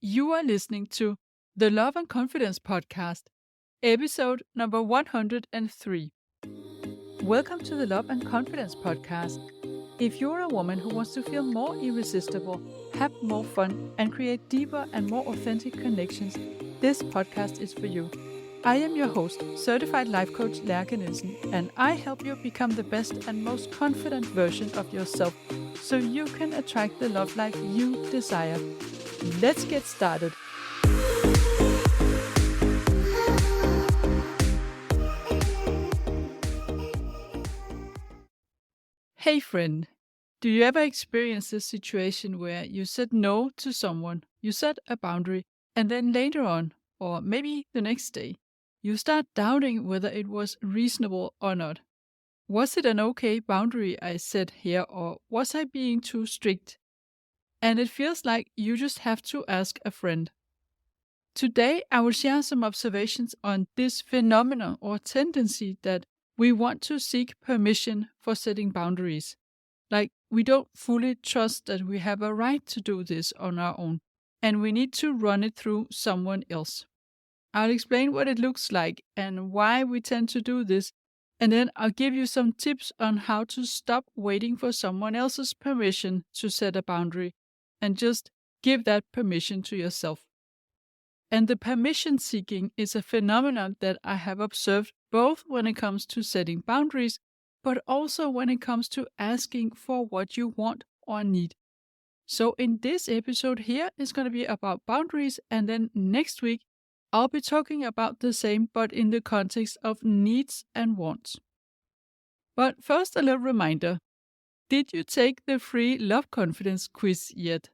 You are listening to the Love and Confidence Podcast, episode number 103. Welcome to the Love and Confidence Podcast. If you're a woman who wants to feel more irresistible, have more fun, and create deeper and more authentic connections, this podcast is for you. I am your host, certified life coach Lærke Nielsen, and I help you become the best and most confident version of yourself so you can attract the love life you desire. Let's get started. Hey friend, do you ever experience this situation where you said no to someone, you set a boundary, and then later on, or maybe the next day, you start doubting whether it was reasonable or not? Was it an okay boundary I set here, or was I being too strict? And it feels like you just have to ask a friend. Today, I will share some observations on this phenomenon or tendency that we want to seek permission for setting boundaries. Like we don't fully trust that we have a right to do this on our own, and we need to run it through someone else. I'll explain what it looks like and why we tend to do this, and then I'll give you some tips on how to stop waiting for someone else's permission to set a boundary and just give that permission to yourself. And the permission seeking is a phenomenon that I have observed both when it comes to setting boundaries, but also when it comes to asking for what you want or need. So in this episode here is going to be about boundaries, and then next week I'll be talking about the same but in the context of needs and wants. But first a little reminder. Did you take the free Love Confidence quiz yet?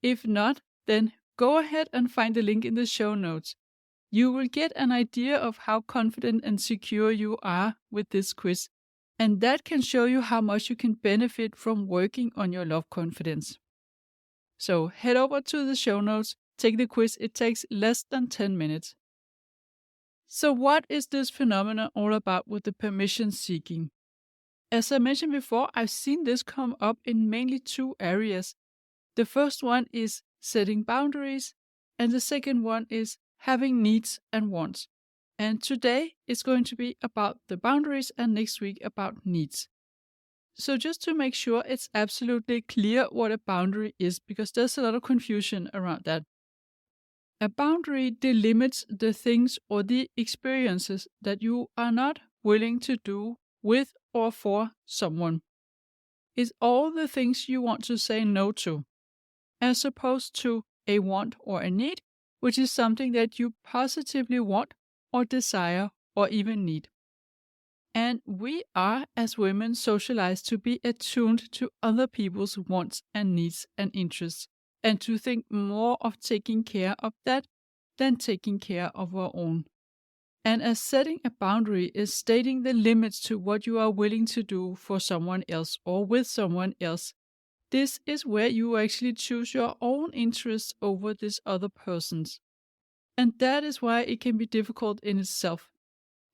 If not, then go ahead and find the link in the show notes. You will get an idea of how confident and secure you are with this quiz, and that can show you how much you can benefit from working on your love confidence. So head over to the show notes, take the quiz. It takes less than 10 minutes. So what is this phenomenon all about with the permission seeking? As I mentioned before, I've seen this come up in mainly two areas. The first one is setting boundaries, and the second one is having needs and wants. And today is going to be about the boundaries, and next week about needs. So just to make sure it's absolutely clear what a boundary is, because there's a lot of confusion around that. A boundary delimits the things or the experiences that you are not willing to do with or for someone. It's all the things you want to say no to, as opposed to a want or a need, which is something that you positively want or desire or even need. And we are, as women, socialized to be attuned to other people's wants and needs and interests, and to think more of taking care of that than taking care of our own. And as setting a boundary is stating the limits to what you are willing to do for someone else or with someone else, this is where you actually choose your own interests over this other person's. And that is why it can be difficult in itself.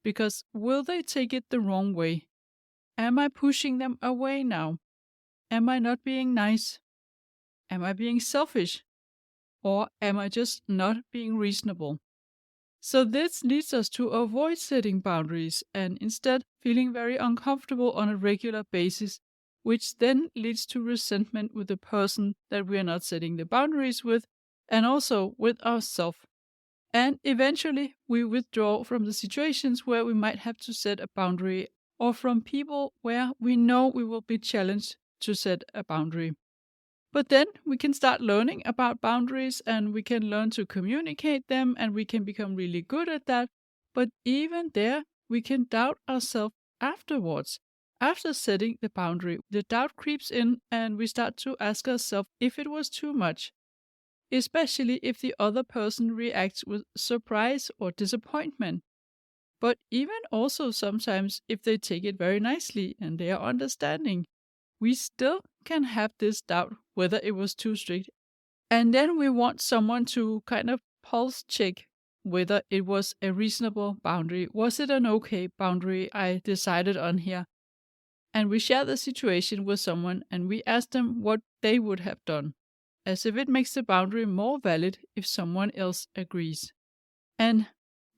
Because will they take it the wrong way? Am I pushing them away now? Am I not being nice? Am I being selfish? Or am I just not being reasonable? So this leads us to avoid setting boundaries and instead feeling very uncomfortable on a regular basis, which then leads to resentment with the person that we are not setting the boundaries with, and also with ourselves. And eventually we withdraw from the situations where we might have to set a boundary, or from people where we know we will be challenged to set a boundary. But then we can start learning about boundaries, and we can learn to communicate them, and we can become really good at that. But even there, we can doubt ourselves afterwards. After setting the boundary, the doubt creeps in, and we start to ask ourselves if it was too much, especially if the other person reacts with surprise or disappointment. But even also sometimes if they take it very nicely and they are understanding, we still can have this doubt whether it was too strict. And then we want someone to kind of pulse check whether it was a reasonable boundary. Was it an okay boundary I decided on here? And we share the situation with someone and we ask them what they would have done. as if it makes the boundary more valid if someone else agrees. And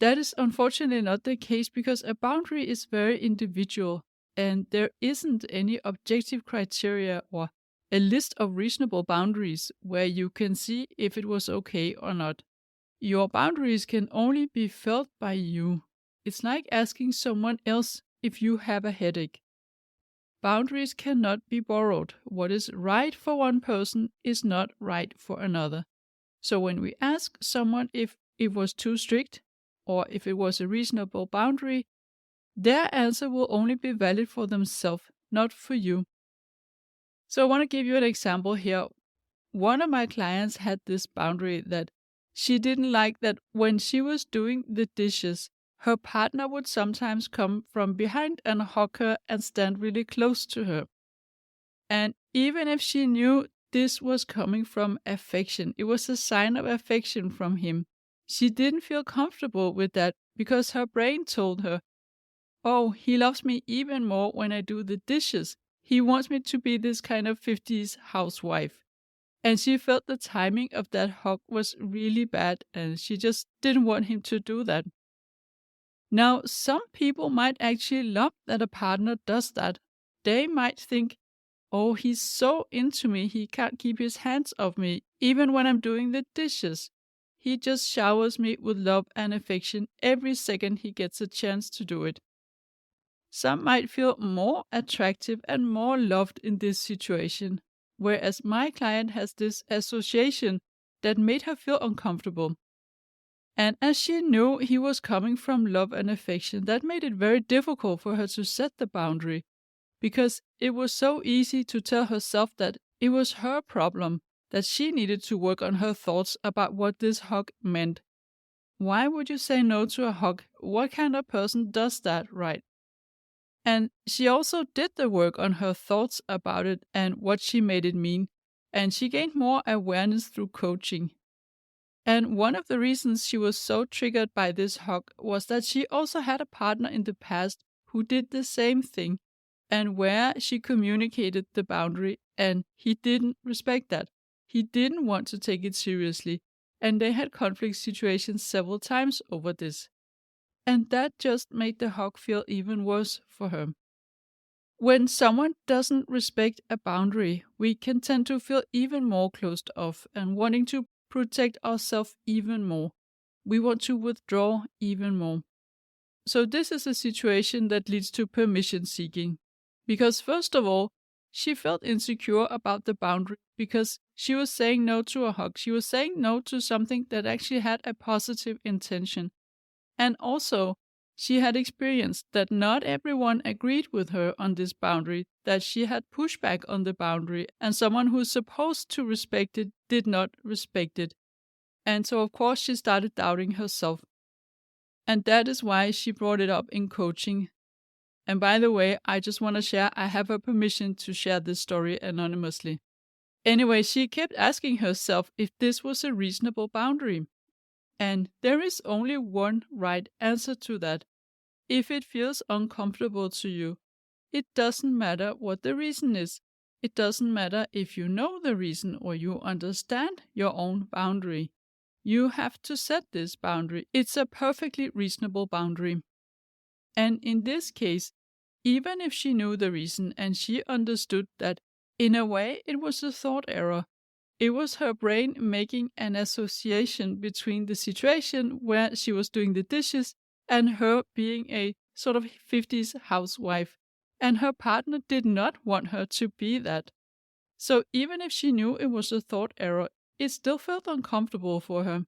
that is unfortunately not the case, because a boundary is very individual and there isn't any objective criteria or a list of reasonable boundaries where you can see if it was okay or not. Your boundaries can only be felt by you. It's like asking someone else if you have a headache. Boundaries cannot be borrowed. What is right for one person is not right for another. So when we ask someone if it was too strict or if it was a reasonable boundary, their answer will only be valid for themselves, not for you. So I want to give you an example here. One of my clients had this boundary that she didn't like that when she was doing the dishes, her partner would sometimes come from behind and hug her and stand really close to her. And even if she knew this was coming from affection, it was a sign of affection from him, she didn't feel comfortable with that because her brain told her, oh, he loves me even more when I do the dishes. He wants me to be this kind of 50s housewife. And she felt the timing of that hug was really bad and she just didn't want him to do that. Now, some people might actually love that a partner does that. They might think, oh, he's so into me, he can't keep his hands off me, even when I'm doing the dishes. He just showers me with love and affection every second he gets a chance to do it. Some might feel more attractive and more loved in this situation, whereas my client has this association that made her feel uncomfortable. And as she knew he was coming from love and affection, that made it very difficult for her to set the boundary, because it was so easy to tell herself that it was her problem, that she needed to work on her thoughts about what this hug meant. Why would you say no to a hug? What kind of person does that, right? And she also did the work on her thoughts about it and what she made it mean, and she gained more awareness through coaching. And one of the reasons she was so triggered by this hug was that she also had a partner in the past who did the same thing, and where she communicated the boundary and he didn't respect that. He didn't want to take it seriously, and they had conflict situations several times over this. And that just made the hug feel even worse for her. When someone doesn't respect a boundary, we can tend to feel even more closed off and wanting to protect ourselves even more. We want to withdraw even more. So this is a situation that leads to permission seeking. Because first of all, she felt insecure about the boundary because she was saying no to a hug. She was saying no to something that actually had a positive intention. And also, she had experienced that not everyone agreed with her on this boundary, that she had pushback on the boundary, and someone who's supposed to respect it did not respect it. And so, of course, she started doubting herself. And that is why she brought it up in coaching. And by the way, I just want to share, I have her permission to share this story anonymously. Anyway, she kept asking herself if this was a reasonable boundary. And there is only one right answer to that. If it feels uncomfortable to you, it doesn't matter what the reason is. It doesn't matter if you know the reason or you understand your own boundary. You have to set this boundary. It's a perfectly reasonable boundary. And in this case, even if she knew the reason and she understood that in a way it was a thought error, it was her brain making an association between the situation where she was doing the dishes and her being a sort of 50s housewife. And her partner did not want her to be that. So even if she knew it was a thought error, it still felt uncomfortable for her.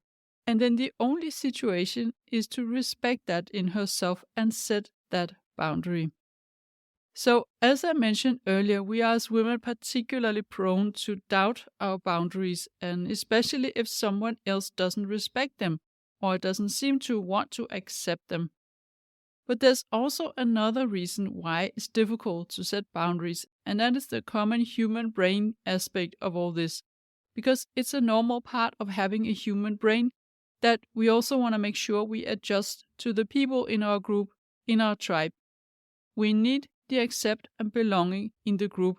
And then the only situation is to respect that in herself and set that boundary. So, as I mentioned earlier, we are as women particularly prone to doubt our boundaries, and especially if someone else doesn't respect them or doesn't seem to want to accept them. But there's also another reason why it's difficult to set boundaries, and that is the common human brain aspect of all this. Because it's a normal part of having a human brain that we also want to make sure we adjust to the people in our group, in our tribe. We need the accept and belonging in the group.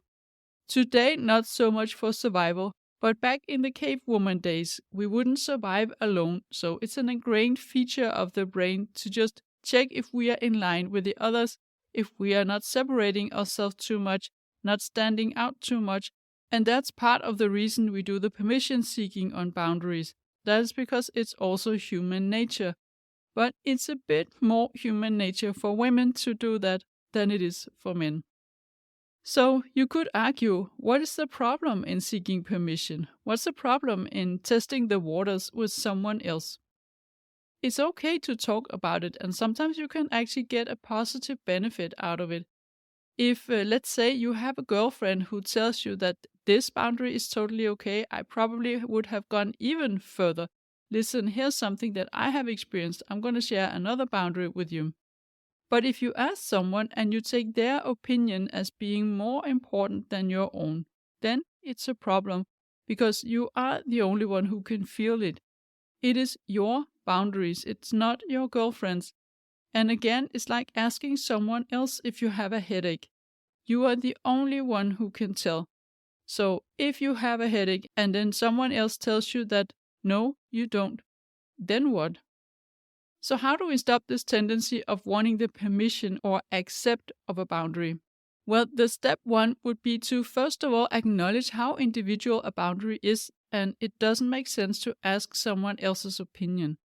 Today, not so much for survival, But back in the cavewoman days, we wouldn't survive alone, so it's an ingrained feature of the brain to just check if we are in line with the others, if we are not separating ourselves too much, not standing out too much, and that's part of the reason we do the permission seeking on boundaries. That is because it's also human nature. But it's a bit more human nature for women to do that than it is for men. So you could argue, what is the problem in seeking permission? What's the problem in testing the waters with someone else? It's okay to talk about it, and sometimes you can actually get a positive benefit out of it. If, let's say, you have a girlfriend who tells you that this boundary is totally okay, I probably would have gone even further. Listen, here's something that I have experienced. I'm going to share another boundary with you. But if you ask someone and you take their opinion as being more important than your own, then it's a problem because you are the only one who can feel it. It is your boundaries, it's not your girlfriend's. And again, it's like asking someone else if you have a headache. You are the only one who can tell. So if you have a headache and then someone else tells you that no, you don't, then what? So how do we stop this tendency of wanting the permission or accept of a boundary? Well, the step one would be to first of all acknowledge how individual a boundary is, and it doesn't make sense to ask someone else's opinion.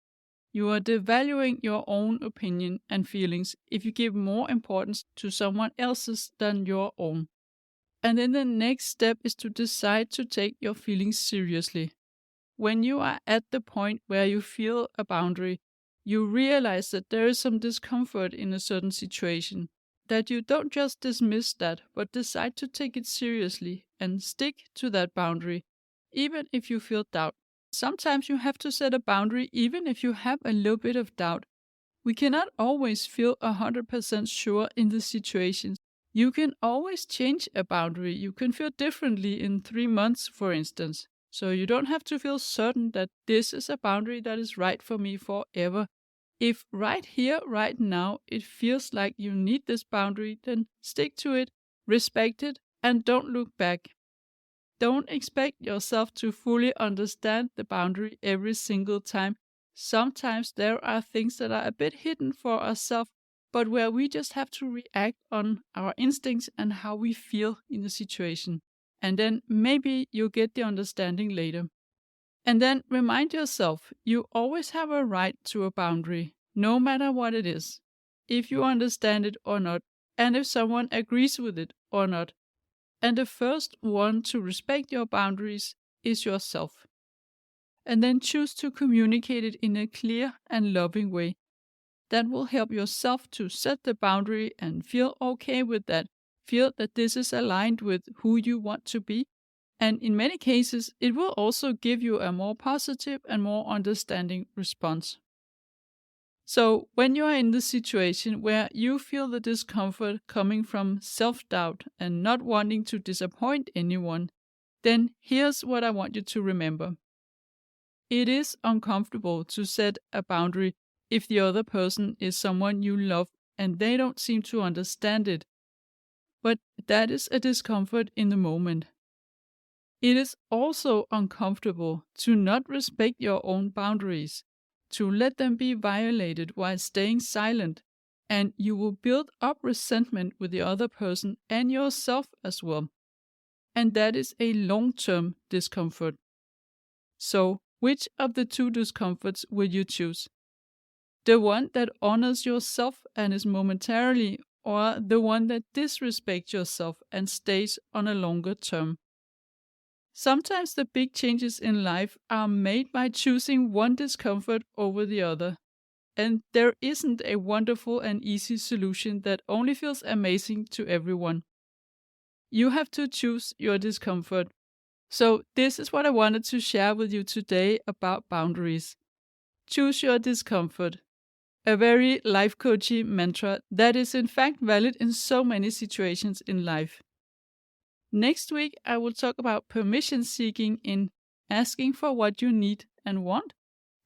You are devaluing your own opinion and feelings if you give more importance to someone else's than your own. And then the next step is to decide to take your feelings seriously. When you are at the point where you feel a boundary, you realize that there is some discomfort in a certain situation, that you don't just dismiss that, but decide to take it seriously and stick to that boundary, even if you feel doubt. Sometimes you have to set a boundary even if you have a little bit of doubt. We cannot always feel 100% sure in the situation. You can always change a boundary. You can feel differently in 3 months, for instance. So you don't have to feel certain that this is a boundary that is right for me forever. If right here, right now, it feels like you need this boundary, then stick to it, respect it, and don't look back. Don't expect yourself to fully understand the boundary every single time. Sometimes there are things that are a bit hidden for ourselves, but where we just have to react on our instincts and how we feel in the situation. And then maybe you'll get the understanding later. And then remind yourself, you always have a right to a boundary, no matter what it is, if you understand it or not, and if someone agrees with it or not. And the first one to respect your boundaries is yourself. And then choose to communicate it in a clear and loving way. That will help yourself to set the boundary and feel okay with that. Feel that this is aligned with who you want to be. And in many cases, it will also give you a more positive and more understanding response. So when you are in the situation where you feel the discomfort coming from self-doubt and not wanting to disappoint anyone, then here's what I want you to remember. It is uncomfortable to set a boundary if the other person is someone you love and they don't seem to understand it. But that is a discomfort in the moment. It is also uncomfortable to not respect your own boundaries, to let them be violated while staying silent, and you will build up resentment with the other person and yourself as well. And that is a long-term discomfort. So, which of the two discomforts will you choose? The one that honors yourself and is momentarily, or the one that disrespects yourself and stays on a longer term? Sometimes the big changes in life are made by choosing one discomfort over the other. And there isn't a wonderful and easy solution that only feels amazing to everyone. You have to choose your discomfort. So this is what I wanted to share with you today about boundaries. Choose your discomfort. A very life coachy mantra that is in fact valid in so many situations in life. Next week, I will talk about permission seeking in asking for what you need and want,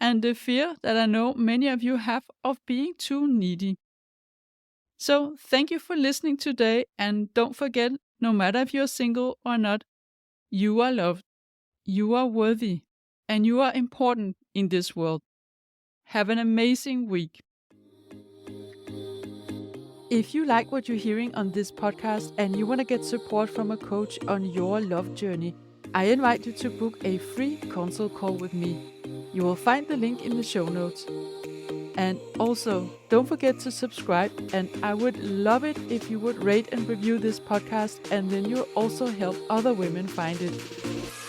and the fear that I know many of you have of being too needy. So, thank you for listening today, and don't forget, no matter if you're single or not, you are loved. You are worthy and you are important in this world. Have an amazing week. If you like what you're hearing on this podcast and you want to get support from a coach on your love journey, I invite you to book a free consult call with me. You will find the link in the show notes. And also, don't forget to subscribe, and I would love it if you would rate and review this podcast, and then you'll also help other women find it.